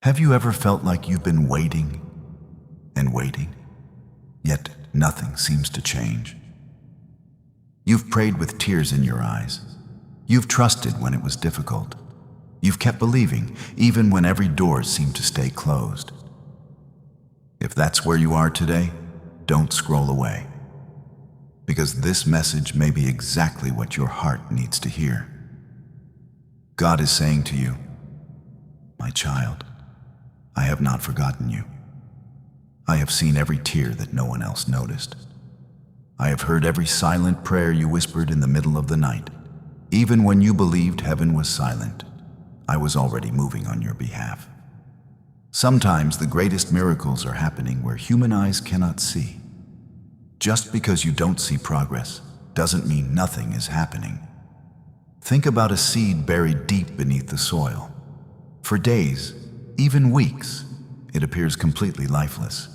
Have you ever felt like you've been waiting and waiting, yet nothing seems to change? You've prayed with tears in your eyes. You've trusted when it was difficult. You've kept believing even when every door seemed to stay closed. If that's where you are today, don't scroll away, because this message may be exactly what your heart needs to hear. God is saying to you, "My child, I have not forgotten you. I have seen every tear that no one else noticed. I have heard every silent prayer you whispered in the middle of the night. Even when you believed heaven was silent, I was already moving on your behalf." Sometimes the greatest miracles are happening where human eyes cannot see. Just because you don't see progress doesn't mean nothing is happening. Think about a seed buried deep beneath the soil. For days, even weeks, it appears completely lifeless.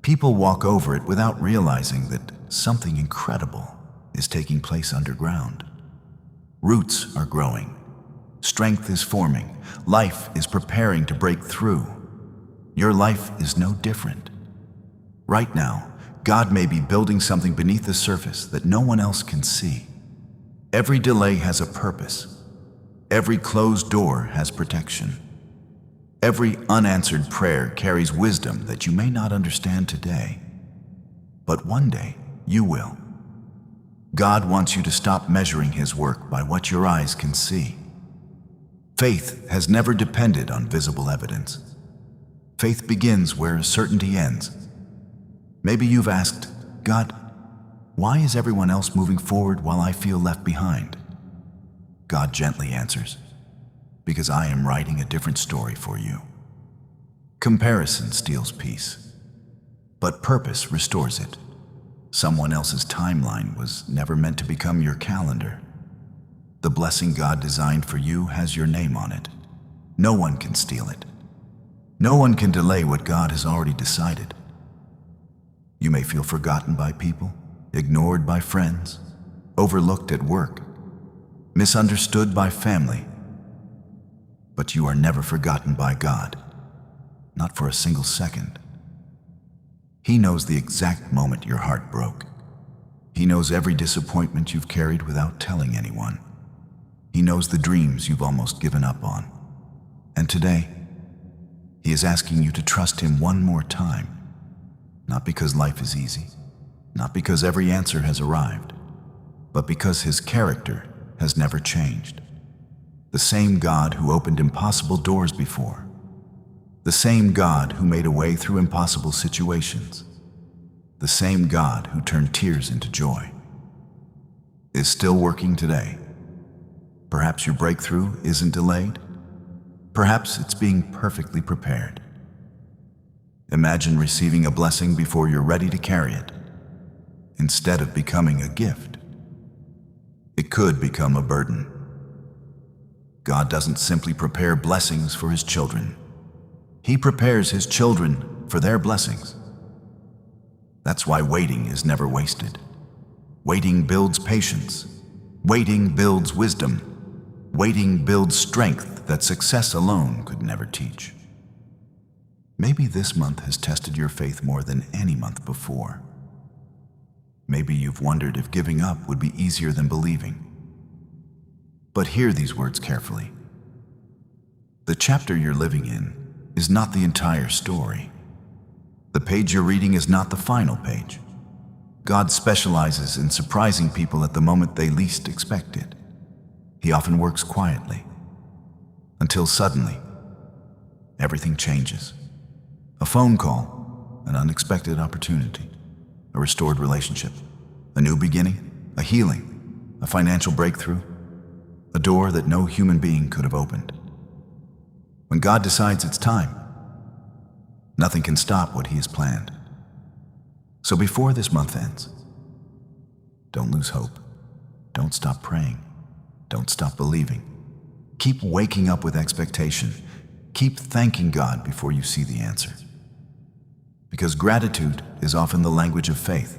People walk over it without realizing that something incredible is taking place underground. Roots are growing. Strength is forming. Life is preparing to break through. Your life is no different. Right now, God may be building something beneath the surface that no one else can see. Every delay has a purpose. Every closed door has protection. Every unanswered prayer carries wisdom that you may not understand today, but one day you will. God wants you to stop measuring His work by what your eyes can see. Faith has never depended on visible evidence. Faith begins where certainty ends. Maybe you've asked, "God, why is everyone else moving forward while I feel left behind?" God gently answers, "Because I am writing a different story for you." Comparison steals peace, but purpose restores it. Someone else's timeline was never meant to become your calendar. The blessing God designed for you has your name on it. No one can steal it. No one can delay what God has already decided. You may feel forgotten by people, ignored by friends, overlooked at work, misunderstood by family, but you are never forgotten by God, not for a single second. He knows the exact moment your heart broke. He knows every disappointment you've carried without telling anyone. He knows the dreams you've almost given up on. And today, He is asking you to trust Him one more time, not because life is easy, not because every answer has arrived, but because His character has never changed. The same God who opened impossible doors before, the same God who made a way through impossible situations, the same God who turned tears into joy, is still working today. Perhaps your breakthrough isn't delayed. Perhaps it's being perfectly prepared. Imagine receiving a blessing before you're ready to carry it, instead of becoming a gift. It could become a burden. God doesn't simply prepare blessings for His children. He prepares His children for their blessings. That's why waiting is never wasted. Waiting builds patience. Waiting builds wisdom. Waiting builds strength that success alone could never teach. Maybe this month has tested your faith more than any month before. Maybe you've wondered if giving up would be easier than believing. But hear these words carefully. The chapter you're living in is not the entire story. The page you're reading is not the final page. God specializes in surprising people at the moment they least expect it. He often works quietly, until suddenly, everything changes. A phone call, an unexpected opportunity, a restored relationship, a new beginning, a healing, a financial breakthrough, a door that no human being could have opened. When God decides it's time, nothing can stop what He has planned. So before this month ends, don't lose hope. Don't stop praying. Don't stop believing. Keep waking up with expectation. Keep thanking God before you see the answer. Because gratitude is often the language of faith.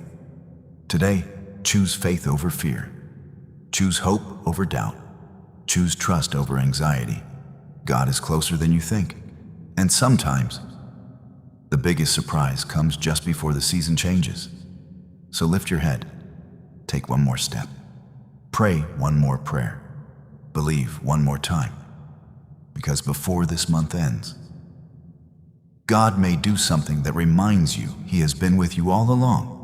Today, choose faith over fear. Choose hope over doubt. Choose trust over anxiety. God is closer than you think. And sometimes, the biggest surprise comes just before the season changes. So lift your head, take one more step, pray one more prayer, believe one more time, because before this month ends, God may do something that reminds you He has been with you all along.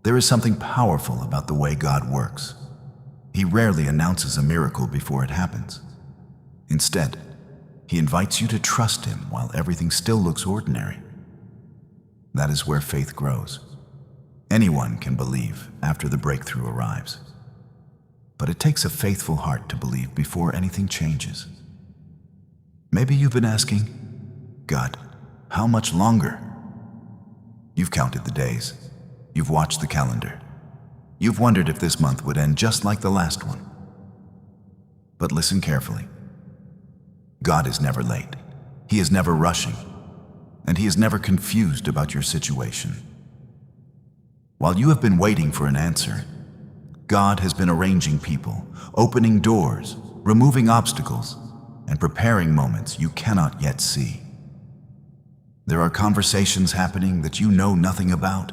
There is something powerful about the way God works. He rarely announces a miracle before it happens. Instead, He invites you to trust Him while everything still looks ordinary. That is where faith grows. Anyone can believe after the breakthrough arrives. But it takes a faithful heart to believe before anything changes. Maybe you've been asking, God, how much longer? You've counted the days. You've watched the calendar. You've wondered if this month would end just like the last one. But listen carefully. God is never late. He is never rushing. And He is never confused about your situation. While you have been waiting for an answer, God has been arranging people, opening doors, removing obstacles, and preparing moments you cannot yet see. There are conversations happening that you know nothing about.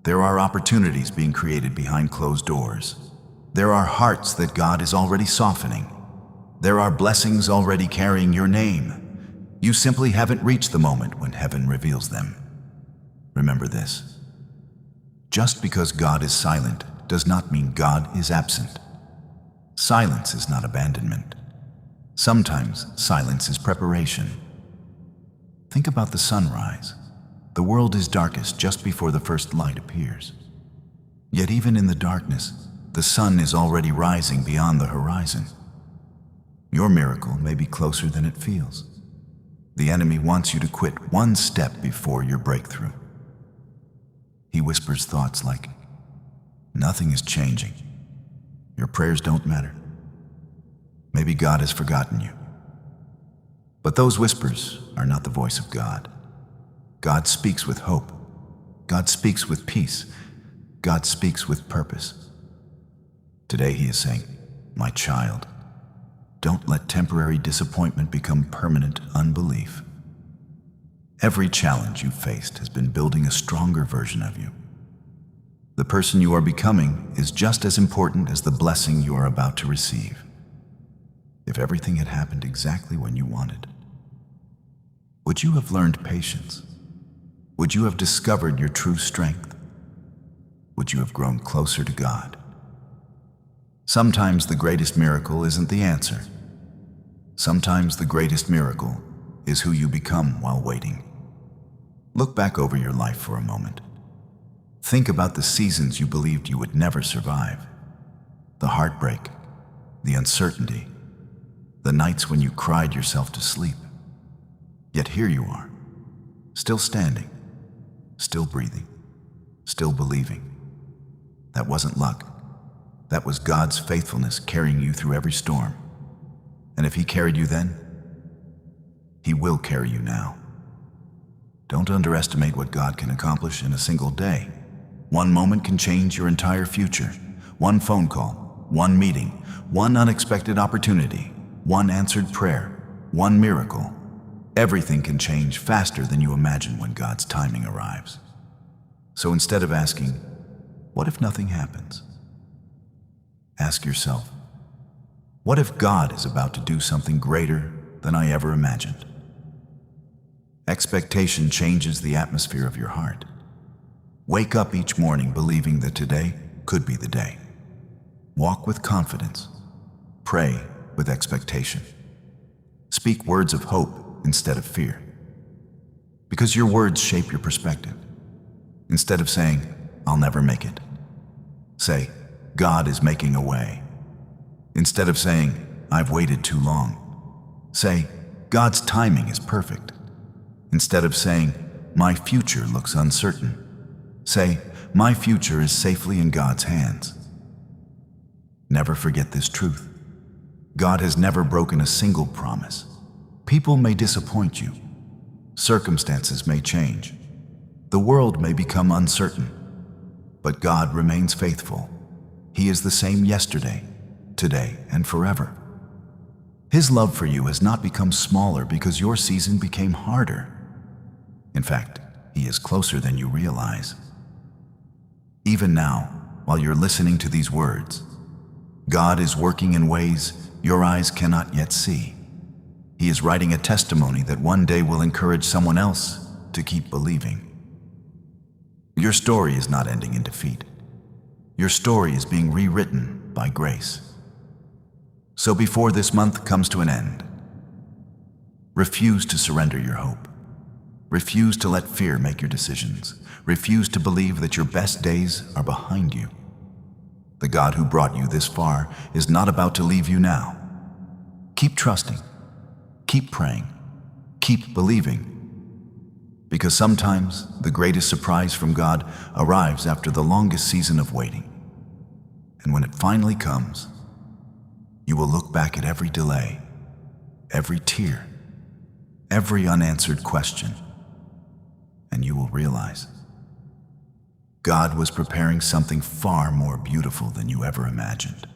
There are opportunities being created behind closed doors. There are hearts that God is already softening. There are blessings already carrying your name. You simply haven't reached the moment when heaven reveals them. Remember this. Just because God is silent does not mean God is absent. Silence is not abandonment. Sometimes silence is preparation. Think about the sunrise. The world is darkest just before the first light appears. Yet even in the darkness, the sun is already rising beyond the horizon. Your miracle may be closer than it feels. The enemy wants you to quit one step before your breakthrough. He whispers thoughts like, nothing is changing. Your prayers don't matter. Maybe God has forgotten you. But those whispers are not the voice of God. God speaks with hope. God speaks with peace. God speaks with purpose. Today He is saying, my child, don't let temporary disappointment become permanent unbelief. Every challenge you've faced has been building a stronger version of you. The person you are becoming is just as important as the blessing you are about to receive. If everything had happened exactly when you wanted, would you have learned patience? Would you have discovered your true strength? Would you have grown closer to God? Sometimes the greatest miracle isn't the answer. Sometimes the greatest miracle is who you become while waiting. Look back over your life for a moment. Think about the seasons you believed you would never survive. The heartbreak, the uncertainty, the nights when you cried yourself to sleep. Yet here you are, still standing, still breathing, still believing. That wasn't luck. That was God's faithfulness carrying you through every storm. And if He carried you then, He will carry you now. Don't underestimate what God can accomplish in a single day. One moment can change your entire future. One phone call, one meeting, one unexpected opportunity, one answered prayer, one miracle. Everything can change faster than you imagine when God's timing arrives. So instead of asking, what if nothing happens? Ask yourself, what if God is about to do something greater than I ever imagined? Expectation changes the atmosphere of your heart. Wake up each morning believing that today could be the day. Walk with confidence. Pray with expectation. Speak words of hope instead of fear. Because your words shape your perspective. Instead of saying, I'll never make it, say, God is making a way. Instead of saying, I've waited too long, say, God's timing is perfect. Instead of saying, my future looks uncertain, say, my future is safely in God's hands. Never forget this truth. God has never broken a single promise. People may disappoint you. Circumstances may change. The world may become uncertain. But God remains faithful. He is the same yesterday, today, and forever. His love for you has not become smaller because your season became harder. In fact, He is closer than you realize. Even now, while you're listening to these words, God is working in ways your eyes cannot yet see. He is writing a testimony that one day will encourage someone else to keep believing. Your story is not ending in defeat. Your story is being rewritten by grace. So before this month comes to an end, refuse to surrender your hope. Refuse to let fear make your decisions. Refuse to believe that your best days are behind you. The God who brought you this far is not about to leave you now. Keep trusting. Keep praying. Keep believing. Because sometimes the greatest surprise from God arrives after the longest season of waiting. And when it finally comes, you will look back at every delay, every tear, every unanswered question, and you will realize God was preparing something far more beautiful than you ever imagined.